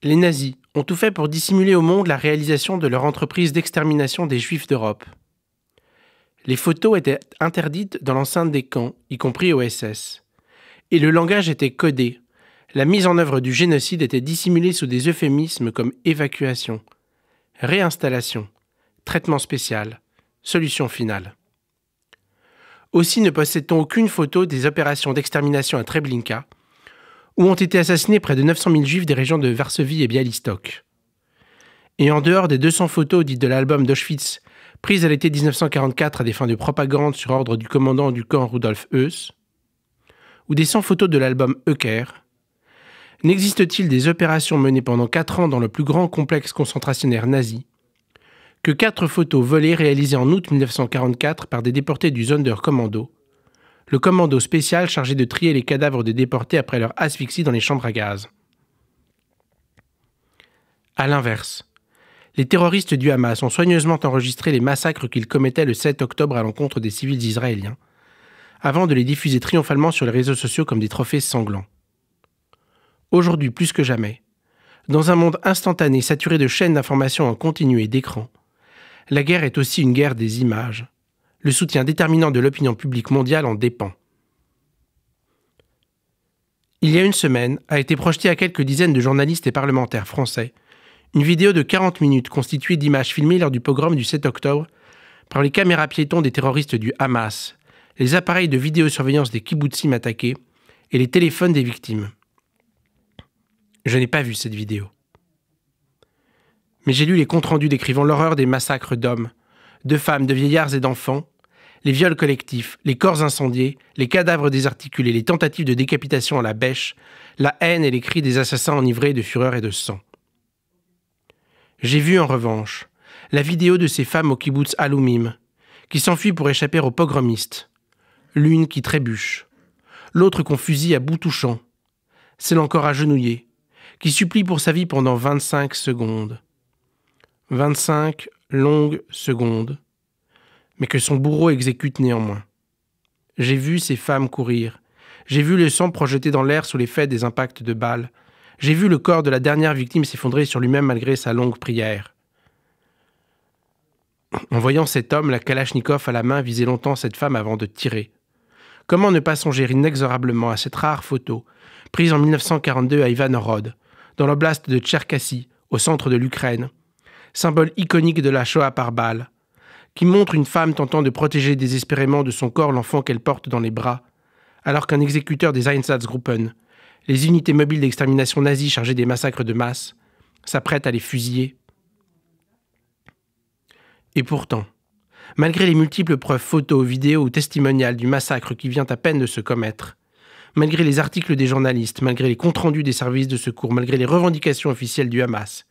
Les nazis ont tout fait pour dissimuler au monde la réalisation de leur entreprise d'extermination des Juifs d'Europe. Les photos étaient interdites dans l'enceinte des camps, y compris au SS. Et le langage était codé. La mise en œuvre du génocide était dissimulée sous des euphémismes comme évacuation, réinstallation, traitement spécial, solution finale. Aussi ne possède-t-on aucune photo des opérations d'extermination à Treblinka, où ont été assassinés près de 900 000 juifs des régions de Varsovie et Białystok. Et en dehors des 200 photos dites de l'album d'Auschwitz, prises à l'été 1944 à des fins de propagande sur ordre du commandant du camp Rudolf Höss, ou des 100 photos de l'album Eucker, n'existe-t-il des opérations menées pendant 4 ans dans le plus grand complexe concentrationnaire nazi que 4 photos volées réalisées en août 1944 par des déportés du Sonderkommando, le commando spécial chargé de trier les cadavres des déportés après leur asphyxie dans les chambres à gaz. À l'inverse, les terroristes du Hamas ont soigneusement enregistré les massacres qu'ils commettaient le 7 octobre à l'encontre des civils israéliens, avant de les diffuser triomphalement sur les réseaux sociaux comme des trophées sanglants. Aujourd'hui, plus que jamais, dans un monde instantané saturé de chaînes d'informations en continu et d'écrans, la guerre est aussi une guerre des images. Le soutien déterminant de l'opinion publique mondiale en dépend. Il y a une semaine, a été projetée à quelques dizaines de journalistes et parlementaires français une vidéo de 40 minutes constituée d'images filmées lors du pogrom du 7 octobre par les caméras piétons des terroristes du Hamas, les appareils de vidéosurveillance des kibbutzim attaqués et les téléphones des victimes. Je n'ai pas vu cette vidéo. Mais j'ai lu les comptes rendus décrivant l'horreur des massacres d'hommes, de femmes, de vieillards et d'enfants, les viols collectifs, les corps incendiés, les cadavres désarticulés, les tentatives de décapitation à la bêche, la haine et les cris des assassins enivrés de fureur et de sang. J'ai vu en revanche la vidéo de ces femmes au kibboutz Alumim, qui s'enfuient pour échapper aux pogromistes, l'une qui trébuche, l'autre qu'on fusille à bout touchant, celle encore agenouillée, qui supplie pour sa vie pendant 25 secondes. 25 longues secondes, mais que son bourreau exécute néanmoins. J'ai vu ces femmes courir, j'ai vu le sang projeté dans l'air sous l'effet des impacts de balles, j'ai vu le corps de la dernière victime s'effondrer sur lui-même malgré sa longue prière. En voyant cet homme, la Kalachnikov à la main, viser longtemps cette femme avant de tirer. Comment ne pas songer inexorablement à cette rare photo, prise en 1942 à Ivanhorod, dans l'oblast de Tcherkassy, au centre de l'Ukraine, symbole iconique de la Shoah par balle, qui montre une femme tentant de protéger désespérément de son corps l'enfant qu'elle porte dans les bras, alors qu'un exécuteur des Einsatzgruppen, les unités mobiles d'extermination nazies chargées des massacres de masse, s'apprête à les fusiller. Et pourtant, malgré les multiples preuves photos, vidéos ou testimoniales du massacre qui vient à peine de se commettre, malgré les articles des journalistes, malgré les comptes rendus des services de secours, malgré les revendications officielles du Hamas,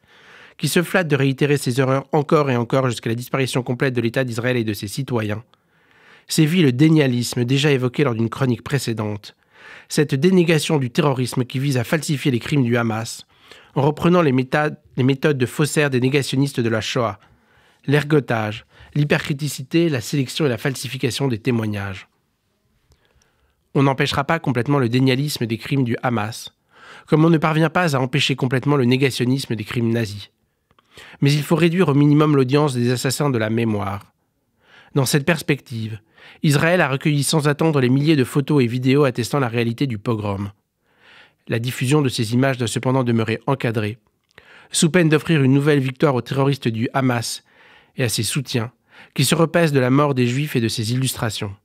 qui se flatte de réitérer ces horreurs encore et encore jusqu'à la disparition complète de l'État d'Israël et de ses citoyens, sévit le dénialisme déjà évoqué lors d'une chronique précédente, cette dénégation du terrorisme qui vise à falsifier les crimes du Hamas, en reprenant les méthodes de faussaires des négationnistes de la Shoah, l'ergotage, l'hypercriticité, la sélection et la falsification des témoignages. On n'empêchera pas complètement le dénialisme des crimes du Hamas, comme on ne parvient pas à empêcher complètement le négationnisme des crimes nazis. Mais il faut réduire au minimum l'audience des assassins de la mémoire. Dans cette perspective, Israël a recueilli sans attendre les milliers de photos et vidéos attestant la réalité du pogrom. La diffusion de ces images doit cependant demeurer encadrée, sous peine d'offrir une nouvelle victoire aux terroristes du Hamas et à ses soutiens, qui se repaissent de la mort des Juifs et de ses illustrations.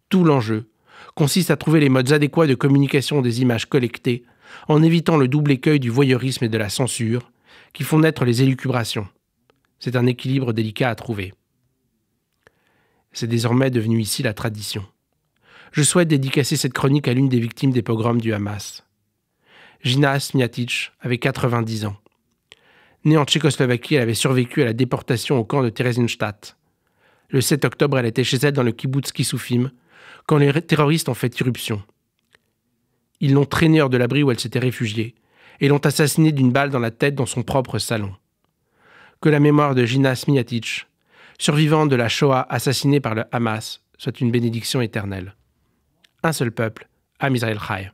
Tout l'enjeu consiste à trouver les modes adéquats de communication des images collectées, en évitant le double écueil du voyeurisme et de la censure, qui font naître les élucubrations. C'est un équilibre délicat à trouver. C'est désormais devenu ici la tradition. Je souhaite dédicacer cette chronique à l'une des victimes des pogroms du Hamas. Gina Smiatic avait 90 ans. Née en Tchécoslovaquie, elle avait survécu à la déportation au camp de Theresienstadt. Le 7 octobre, elle était chez elle dans le kibboutz Kissoufim, quand les terroristes ont fait irruption. Ils l'ont traînée hors de l'abri où elle s'était réfugiée et l'ont assassinée d'une balle dans la tête dans son propre salon. Que la mémoire de Gina Smiatic, survivante de la Shoah assassinée par le Hamas, soit une bénédiction éternelle. Un seul peuple, Am Israël Chai.